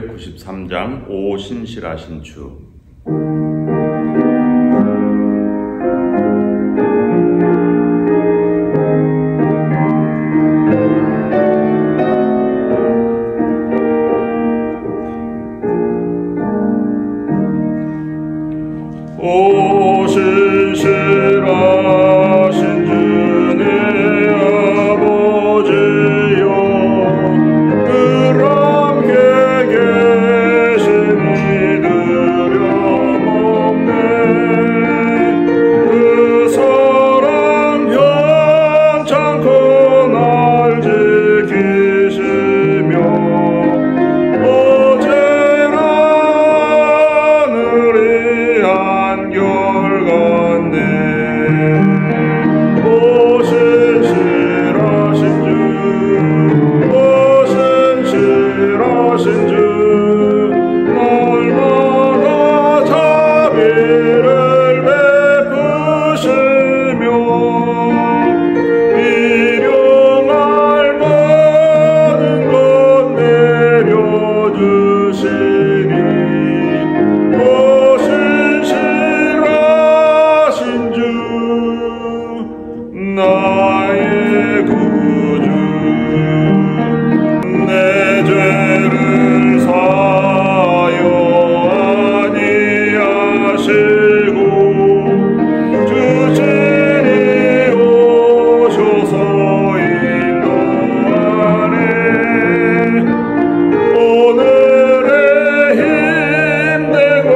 393장 오 신실하신 주. 오 신실하신 주 내 아버지여, 늘 함께 계신 이들여 먹네. 그 사랑 편찮고 날 지키시며 어제나 하늘이 한결같네. 오 신실하신 주, 오 신실하신 주, 날마다 자비를 베푸시며 일용할 모든 것 내려주시니 오 신실하신 주, 나의 구주. 내 죄를 사하여 아니하시고 주진이 오셔서 인도하네. 오늘의 힘내고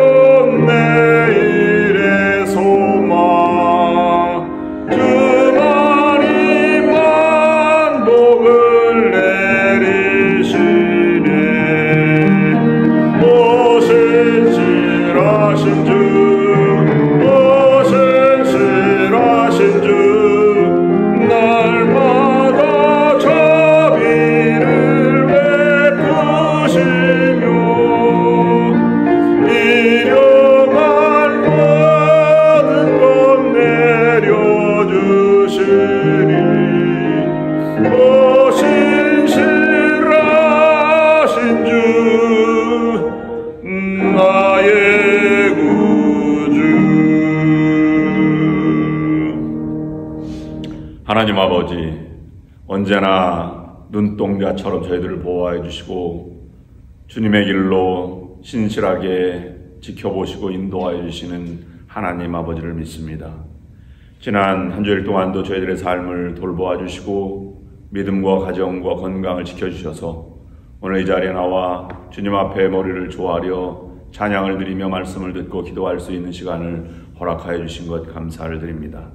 내일의 소망, 주마님만 복을 내리시네. 오 신실하신 주, 오 신실하신 주, 날마다 자비를 베푸시며 일용할 모든 것 내려주시니 오 신실하신 주, 나의 구주. 하나님 아버지, 언제나 눈동자처럼 저희들을 보호해 주시고 주님의 길로 신실하게 지켜보시고 인도하여 주시는 하나님 아버지를 믿습니다. 지난 한 주일 동안도 저희들의 삶을 돌보아 주시고 믿음과 가정과 건강을 지켜주셔서 오늘 이 자리에 나와 주님 앞에 머리를 조아려 찬양을 드리며 말씀을 듣고 기도할 수 있는 시간을 허락하여 주신 것 감사를 드립니다.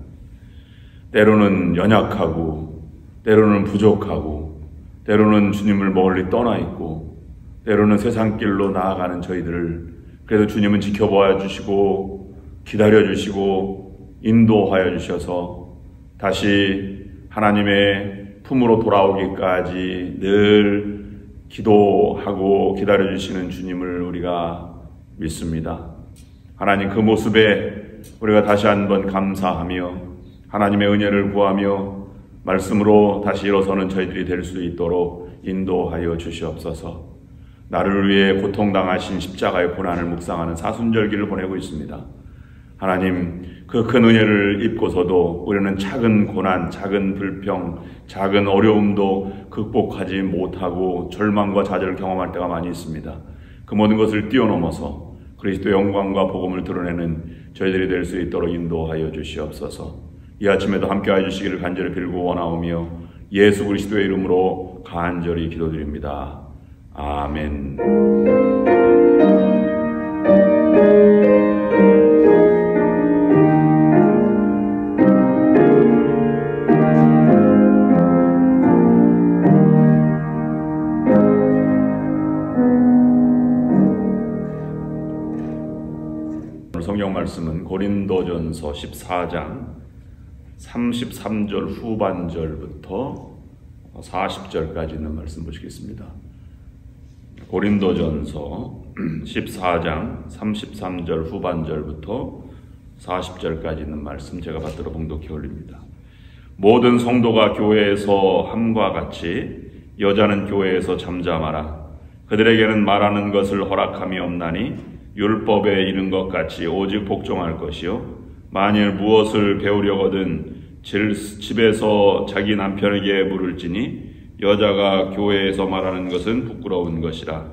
때로는 연약하고 때로는 부족하고 때로는 주님을 멀리 떠나 있고 때로는 세상 길로 나아가는 저희들을 그래도 주님은 지켜보아 주시고 기다려 주시고 인도하여 주셔서 다시 하나님의 품으로 돌아오기까지 늘 기도하고 기다려 주시는 주님을 우리가 믿습니다. 하나님, 그 모습에 우리가 다시 한번 감사하며 하나님의 은혜를 구하며 말씀으로 다시 일어서는 저희들이 될 수 있도록 인도하여 주시옵소서. 나를 위해 고통당하신 십자가의 고난을 묵상하는 사순절기를 보내고 있습니다. 하나님, 그 큰 은혜를 입고서도 우리는 작은 고난, 작은 불평, 작은 어려움도 극복하지 못하고 절망과 좌절을 경험할 때가 많이 있습니다. 그 모든 것을 뛰어넘어서 그리스도의 영광과 복음을 드러내는 저희들이 될 수 있도록 인도하여 주시옵소서. 이 아침에도 함께해 주시기를 간절히 빌고 원하오며 예수 그리스도의 이름으로 간절히 기도드립니다. 아멘. 오늘 성경 말씀은 고린도전서 14장 33절 후반절부터 40절까지 있는 말씀 보시겠습니다. 고린도전서 14장 33절 후반절부터 40절까지 있는 말씀 제가 받들어 봉독해 올립니다. 모든 성도가 교회에서 함과 같이 여자는 교회에서 잠잠하라. 그들에게는 말하는 것을 허락함이 없나니 율법에 이른 것 같이 오직 복종할 것이요 만일 무엇을 배우려거든 집에서 자기 남편에게 물을지니 여자가 교회에서 말하는 것은 부끄러운 것이라.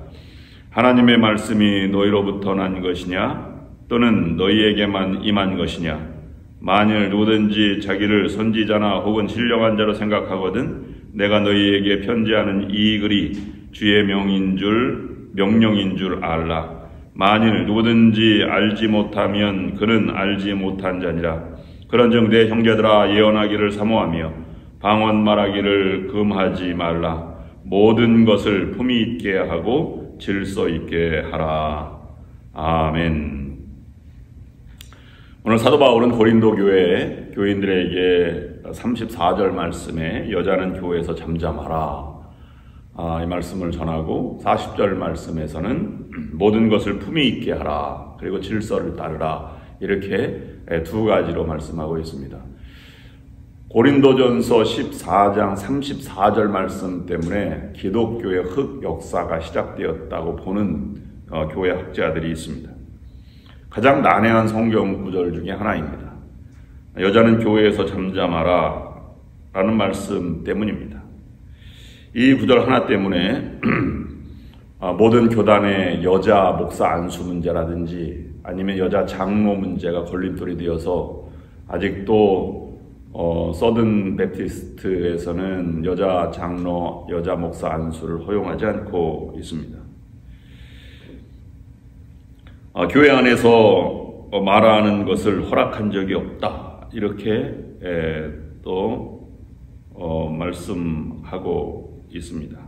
하나님의 말씀이 너희로부터 난 것이냐 또는 너희에게만 임한 것이냐. 만일 누구든지 자기를 선지자나 혹은 신령한 자로 생각하거든 내가 너희에게 편지하는 이 글이 주의 명령인 줄 알라. 만일 누구든지 알지 못하면 그는 알지 못한 자니라. 그런즉 내 형제들아 예언하기를 사모하며 방언 말하기를 금하지 말라. 모든 것을 품위 있게 하고 질서 있게 하라. 아멘. 오늘 사도 바울은 고린도 교회 교인들에게 34절 말씀에 여자는 교회에서 잠잠하라 이 말씀을 전하고 40절 말씀에서는 모든 것을 품위 있게 하라 그리고 질서를 따르라 이렇게 두 가지로 말씀하고 있습니다. 고린도전서 14장 34절 말씀 때문에 기독교의 흑역사가 시작되었다고 보는 교회 학자들이 있습니다. 가장 난해한 성경 구절 중에 하나입니다. 여자는 교회에서 잠잠하라 라는 말씀 때문입니다. 이 구절 하나 때문에 모든 교단의 여자 목사 안수 문제라든지 아니면 여자 장로 문제가 걸림돌이 되어서 아직도 서든 베프티스트에서는 여자 장로, 여자 목사 안수를 허용하지 않고 있습니다. 교회 안에서 말하는 것을 허락한 적이 없다 이렇게 또 말씀하고 있습니다.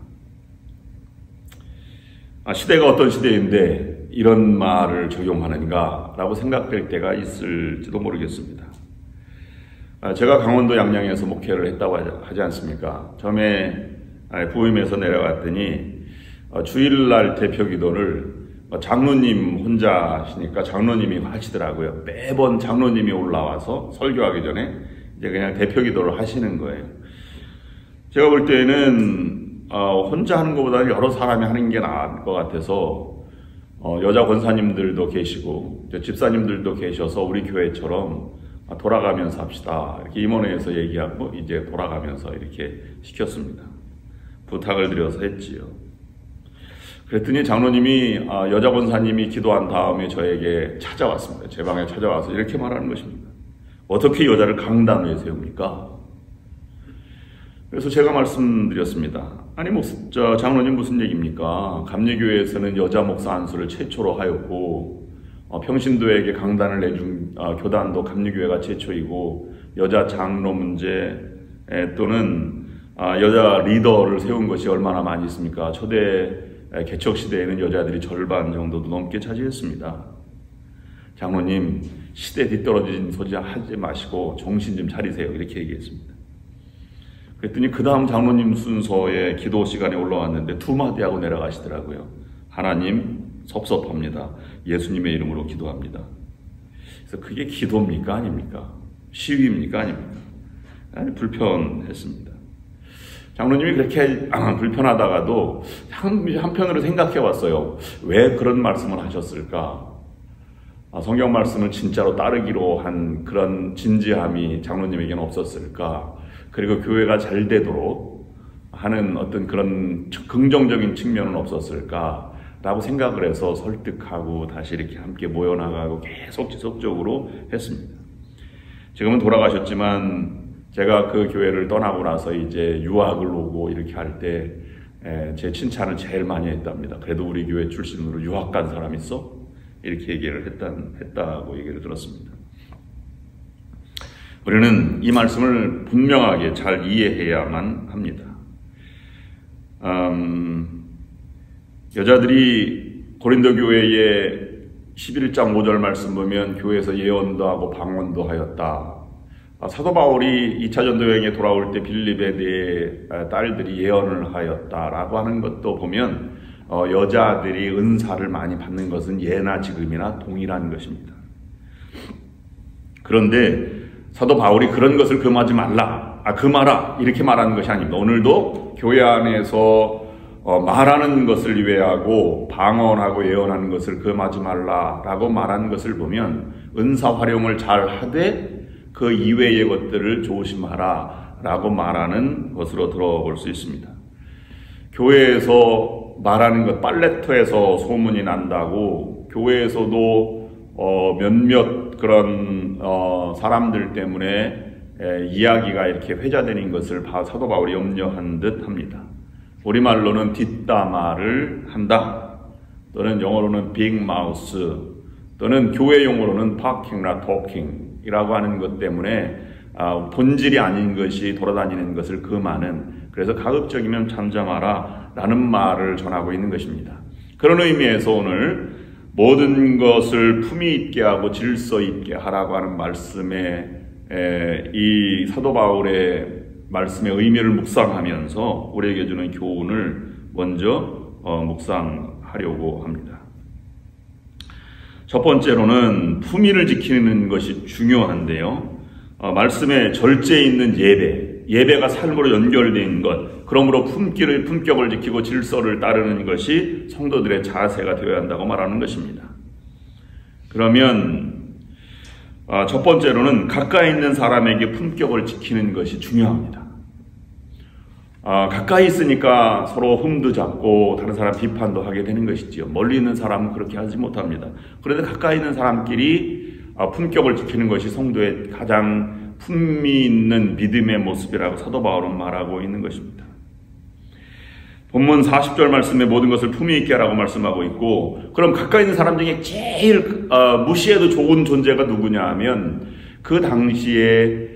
시대가 어떤 시대인데 이런 말을 적용하는가 라고 생각될 때가 있을지도 모르겠습니다. 제가 강원도 양양에서 목회를 했다고 하지 않습니까? 처음에 부임에서 내려갔더니 주일날 대표 기도를 장로님 혼자 하시니까 장로님이 하시더라고요. 매번 장로님이 올라와서 설교하기 전에 이제 그냥 대표 기도를 하시는 거예요. 제가 볼 때는 혼자 하는 것보다는 여러 사람이 하는 게 나을 것 같아서 여자 권사님들도 계시고 집사님들도 계셔서 우리 교회처럼 돌아가면서 합시다 이렇게 임원회에서 얘기하고 이제 돌아가면서 이렇게 시켰습니다. 부탁을 드려서 했지요. 그랬더니 장로님이 여자 권사님이 기도한 다음에 저에게 찾아왔습니다. 제 방에 찾아와서 이렇게 말하는 것입니다. 어떻게 여자를 강단 위에 세웁니까? 그래서 제가 말씀드렸습니다. 아니 장로님 무슨 얘기입니까? 감리교회에서는 여자 목사 안수를 최초로 하였고 평신도에게 강단을 내준 교단도 감리교회가 최초이고 여자 장로 문제 또는 여자 리더를 세운 것이 얼마나 많이 있습니까? 초대 개척시대에는 여자들이 절반 정도도 넘게 차지했습니다. 장로님 시대 뒤떨어진 소리 하지 마시고 정신 좀 차리세요 이렇게 얘기했습니다. 그랬더니 그 다음 장로님 순서에 기도 시간에 올라왔는데 두 마디 하고 내려가시더라고요. 하나님 섭섭합니다. 예수님의 이름으로 기도합니다. 그래서 그게 기도입니까 아닙니까? 시위입니까 아닙니까? 아니 불편했습니다. 장로님이 그렇게 불편하다가도 한편으로 생각해 봤어요. 왜 그런 말씀을 하셨을까? 성경 말씀을 진짜로 따르기로 한 그런 진지함이 장로님에게는 없었을까? 그리고 교회가 잘 되도록 하는 어떤 그런 긍정적인 측면은 없었을까? 라고 생각을 해서 설득하고 다시 이렇게 함께 모여나가고 계속 지속적으로 했습니다. 지금은 돌아가셨지만 제가 그 교회를 떠나고 나서 이제 유학을 오고 이렇게 할 때 제 칭찬을 제일 많이 했답니다. 그래도 우리 교회 출신으로 유학 간 사람 있어? 이렇게 얘기를 했다고 얘기를 들었습니다. 우리는 이 말씀을 분명하게 잘 이해해야만 합니다. 여자들이 고린도 교회의 11장 5절 말씀 보면 교회에서 예언도 하고 방언도 하였다. 사도 바울이 2차 전도 여행에 돌아올 때 빌립에 대해 딸들이 예언을 하였다라고 하는 것도 보면 여자들이 은사를 많이 받는 것은 예나 지금이나 동일한 것입니다. 그런데 사도 바울이 그런 것을 금하지 말라, 금하라 이렇게 말하는 것이 아닙니다. 오늘도 교회 안에서 말하는 것을 예외하고 방언하고 예언하는 것을 금하지 말라라고 말하는 것을 보면 은사 활용을 잘 하되 그 이외의 것들을 조심하라라고 말하는 것으로 들어볼 수 있습니다. 교회에서 말하는 것, 빨래터에서 소문이 난다고 교회에서도 몇몇 그런 사람들 때문에 이야기가 이렇게 회자되는 것을 사도 바울이 염려한 듯 합니다. 우리말로는 뒷담화를 한다, 또는 영어로는 빅 마우스, 또는 교회 용어로는 talking나 talking이라고 하는 것 때문에 본질이 아닌 것이 돌아다니는 것을 금하는, 그래서 가급적이면 잠잠하라 라는 말을 전하고 있는 것입니다. 그런 의미에서 오늘 모든 것을 품위 있게 하고 질서 있게 하라고 하는 말씀에 이 사도 바울의 말씀의 의미를 묵상하면서 우리에게 주는 교훈을 먼저 묵상하려고 합니다. 첫 번째로는 품위를 지키는 것이 중요한데요. 말씀에 절제에 있는 예배가 삶으로 연결된 것, 그러므로 품격을 지키고 질서를 따르는 것이 성도들의 자세가 되어야 한다고 말하는 것입니다. 그러면 첫 번째로는 가까이 있는 사람에게 품격을 지키는 것이 중요합니다. 가까이 있으니까 서로 흠도 잡고 다른 사람 비판도 하게 되는 것이지요. 멀리 있는 사람은 그렇게 하지 못합니다. 그런데 가까이 있는 사람끼리 품격을 지키는 것이 성도의 가장 품위 있는 믿음의 모습이라고 사도 바울은 말하고 있는 것입니다. 본문 40절 말씀에 모든 것을 품위 있게 하라고 말씀하고 있고, 그럼 가까이 있는 사람 중에 제일 무시해도 좋은 존재가 누구냐 하면 그 당시에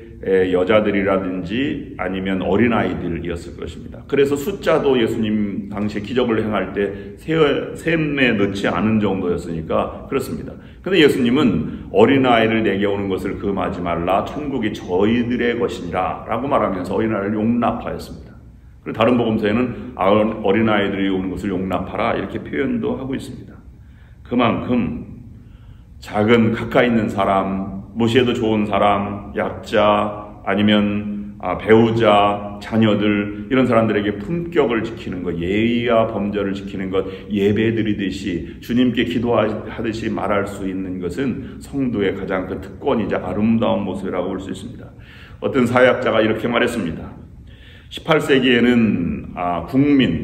여자들이라든지 아니면 어린아이들이었을 것입니다. 그래서 숫자도 예수님 당시에 기적을 행할 때 셈에 넣지 않은 정도였으니까 그렇습니다. 근데 예수님은 어린아이를 내게 오는 것을 금하지 말라, 천국이 저희들의 것이니라 라고 말하면서 어린아이를 용납하였습니다. 그리고 다른 복음서에는 어린아이들이 오는 것을 용납하라 이렇게 표현도 하고 있습니다. 그만큼 작은 가까이 있는 사람, 무시해도 좋은 사람, 약자, 아니면 배우자, 자녀들, 이런 사람들에게 품격을 지키는 것, 예의와 범절을 지키는 것, 예배드리듯이 주님께 기도하듯이 말할 수 있는 것은 성도의 가장 큰 특권이자 아름다운 모습이라고 볼 수 있습니다. 어떤 사회학자가 이렇게 말했습니다. 18세기에는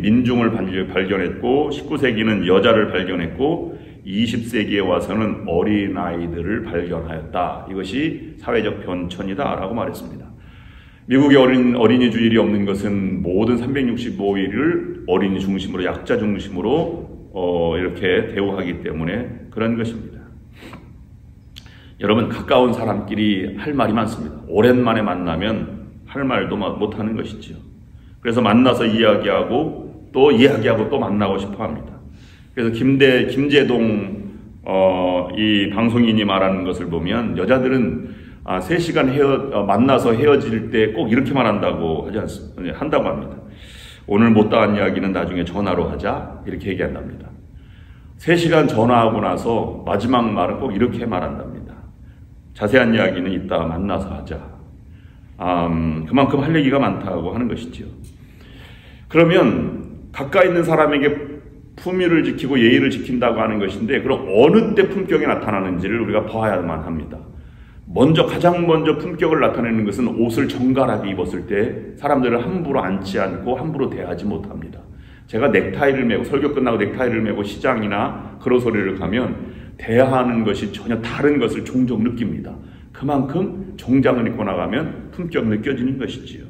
민중을 발견했고 19세기는 여자를 발견했고 20세기에 와서는 어린아이들을 발견하였다. 이것이 사회적 변천이다 라고 말했습니다. 미국의 어린이 주일이 없는 것은 모든 365일을 어린이 중심으로, 약자 중심으로 이렇게 대우하기 때문에 그런 것입니다. 여러분, 가까운 사람끼리 할 말이 많습니다. 오랜만에 만나면 할 말도 못하는 것이지요. 그래서 만나서 이야기하고 또 만나고 싶어 합니다. 그래서 김재동 이 방송인이 말하는 것을 보면 여자들은 3시간 만나서 헤어질 때 꼭 이렇게 말한다고 한다고 합니다. 오늘 못다한 이야기는 나중에 전화로 하자 이렇게 얘기한답니다. 3시간 전화하고 나서 마지막 말은 꼭 이렇게 말한답니다. 자세한 이야기는 이따 만나서 하자. 그만큼 할 얘기가 많다고 하는 것이죠. 그러면 가까이 있는 사람에게 품위를 지키고 예의를 지킨다고 하는 것인데, 그럼 어느 때 품격이 나타나는지를 우리가 봐야만 합니다. 가장 먼저 품격을 나타내는 것은 옷을 정갈하게 입었을 때 사람들을 함부로 앉지 않고 함부로 대하지 못합니다. 제가 넥타이를 메고, 설교 끝나고 넥타이를 메고 시장이나 그로서리를 가면 대하는 것이 전혀 다른 것을 종종 느낍니다. 그만큼 정장을 입고 나가면 품격 느껴지는 것이지요.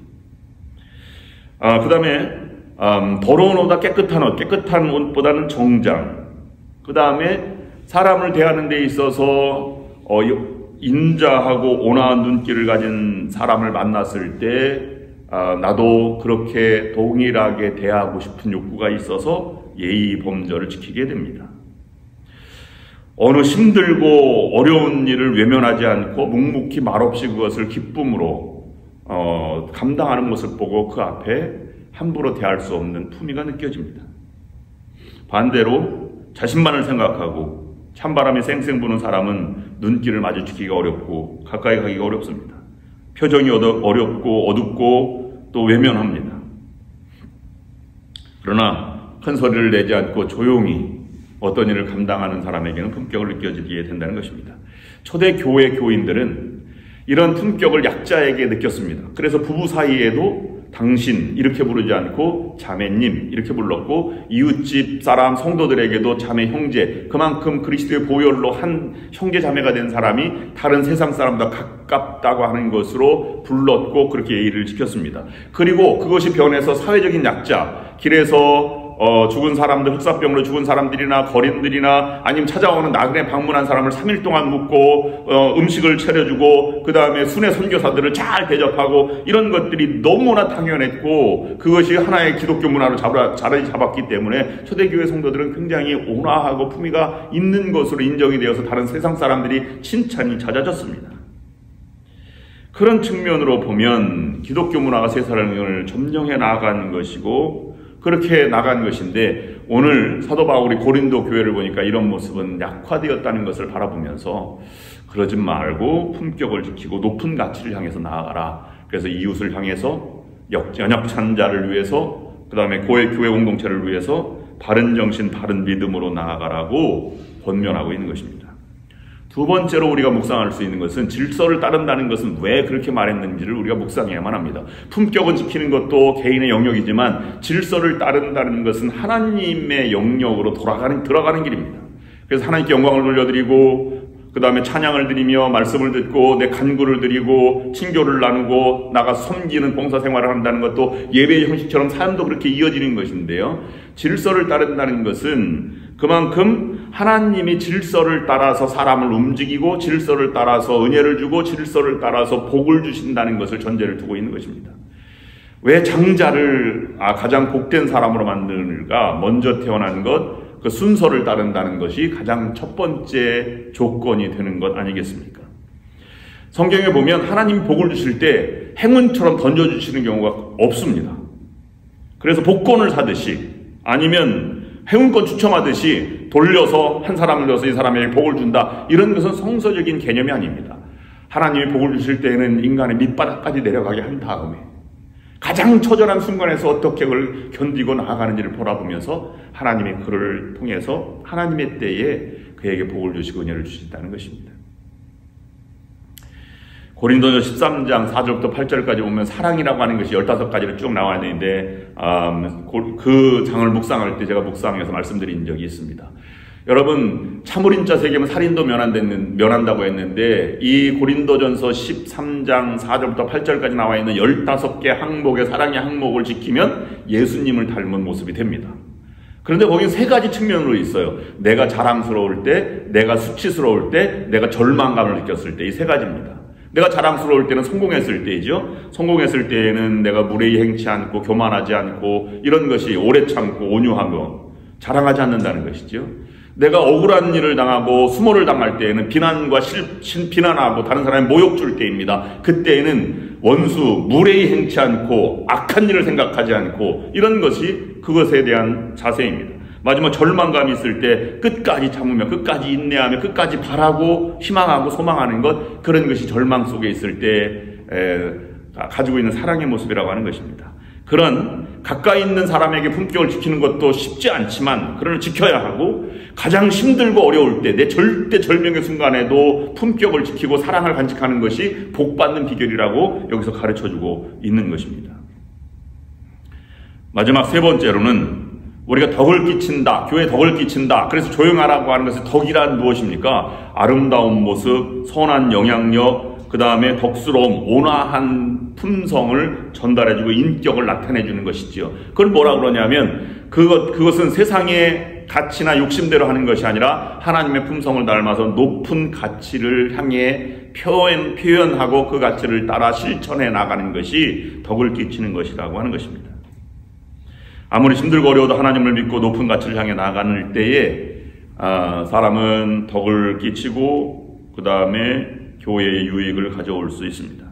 그 다음에 더러운 옷보다 깨끗한 옷보다는 정장. 그 다음에 사람을 대하는 데 있어서 인자하고 온화한 눈길을 가진 사람을 만났을 때 나도 그렇게 동일하게 대하고 싶은 욕구가 있어서 예의 범절을 지키게 됩니다. 어느 힘들고 어려운 일을 외면하지 않고 묵묵히 말없이 그것을 기쁨으로 감당하는 모습 보고 그 앞에 함부로 대할 수 없는 품위가 느껴집니다. 반대로 자신만을 생각하고 찬바람이 쌩쌩 부는 사람은 눈길을 마주치기가 어렵고 가까이 가기가 어렵습니다. 표정이 어렵고 어둡고 또 외면합니다. 그러나 큰 소리를 내지 않고 조용히 어떤 일을 감당하는 사람에게는 품격을 느껴지게 된다는 것입니다. 초대 교회 교인들은 이런 품격을 약자에게 느꼈습니다. 그래서 부부 사이에도 당신 이렇게 부르지 않고 자매님 이렇게 불렀고, 이웃집 사람 성도들에게도 자매 형제, 그만큼 그리스도의 보혈로 한 형제 자매가 된 사람이 다른 세상 사람보다 가깝다고 하는 것으로 불렀고 그렇게 예의를 지켰습니다. 그리고 그것이 변해서 사회적인 약자, 길에서 죽은 사람들, 흑사병으로 죽은 사람들이나 거린들이나 아니면 찾아오는 나그네 방문한 사람을 3일 동안 묵고 음식을 차려주고 그 다음에 순회 선교사들을 잘 대접하고, 이런 것들이 너무나 당연했고 그것이 하나의 기독교 문화로 자리 잡았기 때문에 초대교회 성도들은 굉장히 온화하고 품위가 있는 것으로 인정이 되어서 다른 세상 사람들이 칭찬이 잦아졌습니다. 그런 측면으로 보면 기독교 문화가 세상을 점령해 나가는 것이고 그렇게 나간 것인데, 오늘 사도 바울이 고린도 교회를 보니까 이런 모습은 약화되었다는 것을 바라보면서 그러지 말고 품격을 지키고 높은 가치를 향해서 나아가라. 그래서 이웃을 향해서, 연약한 자를 위해서, 그 다음에 교회 공동체를 위해서 바른 정신 바른 믿음으로 나아가라고 권면하고 있는 것입니다. 두 번째로 우리가 묵상할 수 있는 것은 질서를 따른다는 것은 왜 그렇게 말했는지를 우리가 묵상해야만 합니다. 품격은 지키는 것도 개인의 영역이지만 질서를 따른다는 것은 하나님의 영역으로 들어가는 길입니다. 그래서 하나님께 영광을 돌려드리고 그 다음에 찬양을 드리며 말씀을 듣고 내 간구를 드리고 친교를 나누고 나가서 섬기는 봉사생활을 한다는 것도 예배의 형식처럼 삶도 그렇게 이어지는 것인데요. 질서를 따른다는 것은 그만큼 하나님이 질서를 따라서 사람을 움직이고 질서를 따라서 은혜를 주고 질서를 따라서 복을 주신다는 것을 전제를 두고 있는 것입니다. 왜 장자를 가장 복된 사람으로 만드는가? 먼저 태어난 것, 그 순서를 따른다는 것이 가장 첫 번째 조건이 되는 것 아니겠습니까? 성경에 보면 하나님 복을 주실 때 행운처럼 던져주시는 경우가 없습니다. 그래서 복권을 사듯이 아니면 행운권 추첨하듯이 돌려서 한 사람을 넣어서 이 사람에게 복을 준다, 이런 것은 성서적인 개념이 아닙니다. 하나님이 복을 주실 때에는 인간의 밑바닥까지 내려가게 한 다음에 가장 처절한 순간에서 어떻게 그걸 견디고 나아가는지를 바라보면서 하나님이 그를 통해서 하나님의 때에 그에게 복을 주시고 은혜를 주신다는 것입니다. 고린도전서 13장 4절부터 8절까지 보면 사랑이라고 하는 것이 15가지로 쭉 나와 있는데 그 장을 묵상할 때 제가 묵상해서 말씀드린 적이 있습니다. 여러분, 참으린자 새기면 살인도 면한다고 했는데 이 고린도전서 13장 4절부터 8절까지 나와 있는 15개 항목의 사랑의 항목을 지키면 예수님을 닮은 모습이 됩니다. 그런데 거기 세 가지 측면으로 있어요. 내가 자랑스러울 때, 내가 수치스러울 때, 내가 절망감을 느꼈을 때, 이 세 가지입니다. 내가 자랑스러울 때는 성공했을 때이죠. 성공했을 때에는 내가 무례히 행치 않고 교만하지 않고 이런 것이 오래 참고 온유하고 자랑하지 않는다는 것이죠. 내가 억울한 일을 당하고 수모를 당할 때에는 비난과 비난하고 다른 사람의 모욕 줄 때입니다. 그때에는 원수, 무례히 행치 않고 악한 일을 생각하지 않고 이런 것이 그것에 대한 자세입니다. 마지막 절망감이 있을 때 끝까지 참으며 끝까지 인내하며 끝까지 바라고 희망하고 소망하는 것, 그런 것이 절망 속에 있을 때 가지고 있는 사랑의 모습이라고 하는 것입니다. 그런 가까이 있는 사람에게 품격을 지키는 것도 쉽지 않지만 그러나 지켜야 하고, 가장 힘들고 어려울 때 내 절대절명의 순간에도 품격을 지키고 사랑을 간직하는 것이 복받는 비결이라고 여기서 가르쳐주고 있는 것입니다. 마지막 세 번째로는 우리가 덕을 끼친다, 교회에 덕을 끼친다, 그래서 조용하라고 하는 것의 덕이란 무엇입니까? 아름다운 모습, 선한 영향력, 그 다음에 덕스러움, 온화한 품성을 전달해주고 인격을 나타내주는 것이지요. 그걸 뭐라 그러냐면 그것은 세상의 가치나 욕심대로 하는 것이 아니라 하나님의 품성을 닮아서 높은 가치를 향해 표현하고 그 가치를 따라 실천해 나가는 것이 덕을 끼치는 것이라고 하는 것입니다. 아무리 힘들고 어려워도 하나님을 믿고 높은 가치를 향해 나아가는 때에 사람은 덕을 끼치고 그 다음에 교회의 유익을 가져올 수 있습니다.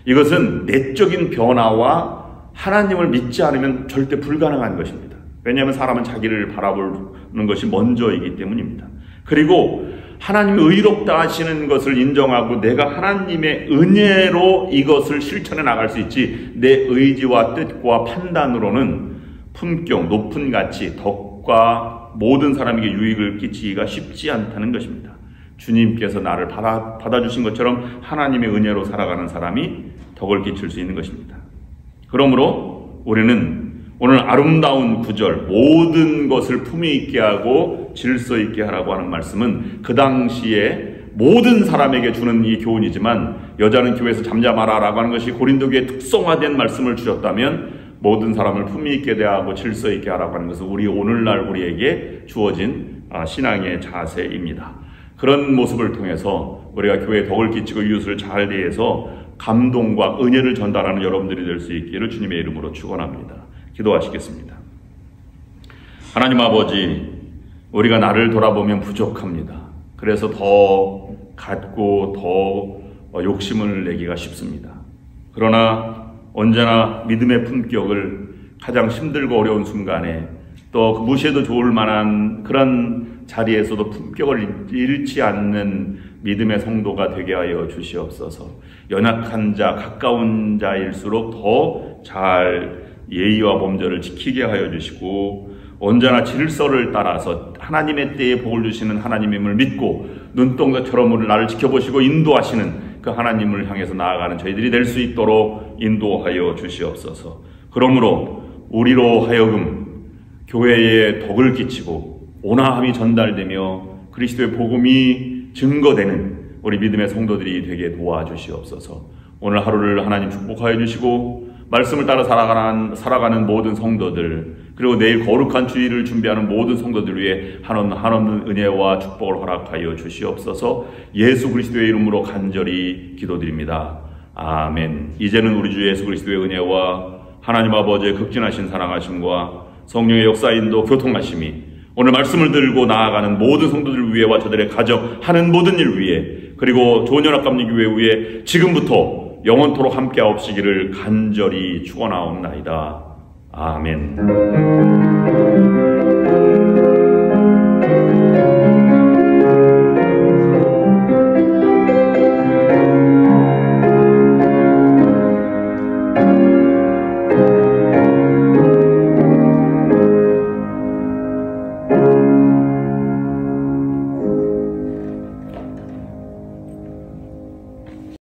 이것은 내적인 변화와 하나님을 믿지 않으면 절대 불가능한 것입니다. 왜냐하면 사람은 자기를 바라보는 것이 먼저이기 때문입니다. 그리고 하나님이 의롭다 하시는 것을 인정하고 내가 하나님의 은혜로 이것을 실천해 나갈 수 있지, 내 의지와 뜻과 판단으로는 품격, 높은 가치, 덕과 모든 사람에게 유익을 끼치기가 쉽지 않다는 것입니다. 주님께서 나를 받아주신 것처럼 하나님의 은혜로 살아가는 사람이 덕을 끼칠 수 있는 것입니다. 그러므로 우리는 오늘 아름다운 구절, 모든 것을 품위 있게 하고 질서 있게 하라고 하는 말씀은 그 당시에 모든 사람에게 주는 이 교훈이지만, 여자는 교회에서 잠잠하라 라고 하는 것이 고린도 교회에 특성화된 말씀을 주셨다면, 모든 사람을 품위 있게 대하고 질서 있게 하라고 하는 것은 우리 오늘날 우리에게 주어진 신앙의 자세입니다. 그런 모습을 통해서 우리가 교회에 덕을 끼치고 이웃을 잘 대해서 감동과 은혜를 전달하는 여러분들이 될 수 있기를 주님의 이름으로 축원합니다. 기도하시겠습니다. 하나님 아버지, 우리가 나를 돌아보면 부족합니다. 그래서 더 갖고 더 욕심을 내기가 쉽습니다. 그러나 언제나 믿음의 품격을 가장 힘들고 어려운 순간에 또 무시해도 좋을 만한 그런 자리에서도 품격을 잃지 않는 믿음의 성도가 되게 하여 주시옵소서. 연약한 자, 가까운 자일수록 더 잘 예의와 범절을 지키게 하여 주시고, 언제나 질서를 따라서 하나님의 때에 복을 주시는 하나님임을 믿고 눈동자처럼 나를 지켜보시고 인도하시는 그 하나님을 향해서 나아가는 저희들이 될 수 있도록 인도하여 주시옵소서. 그러므로 우리로 하여금 교회에 덕을 끼치고 온화함이 전달되며 그리스도의 복음이 증거되는 우리 믿음의 성도들이 되게 도와주시옵소서. 오늘 하루를 하나님 축복하여 주시고, 말씀을 따라 살아가는 모든 성도들, 그리고 내일 거룩한 주일을 준비하는 모든 성도들 위해 한없는 은혜와 축복을 허락하여 주시옵소서. 예수 그리스도의 이름으로 간절히 기도드립니다. 아멘. 이제는 우리 주 예수 그리스도의 은혜와 하나님 아버지의 극진하신 사랑하심과 성령의 역사인도 교통하심이 오늘 말씀을 들고 나아가는 모든 성도들 위해와 저들의 가정 하는 모든 일 위해, 그리고 좋은 연합감리교회 위해 지금부터 영원토록 함께하옵시기를 간절히 축원하옵나이다. 아멘.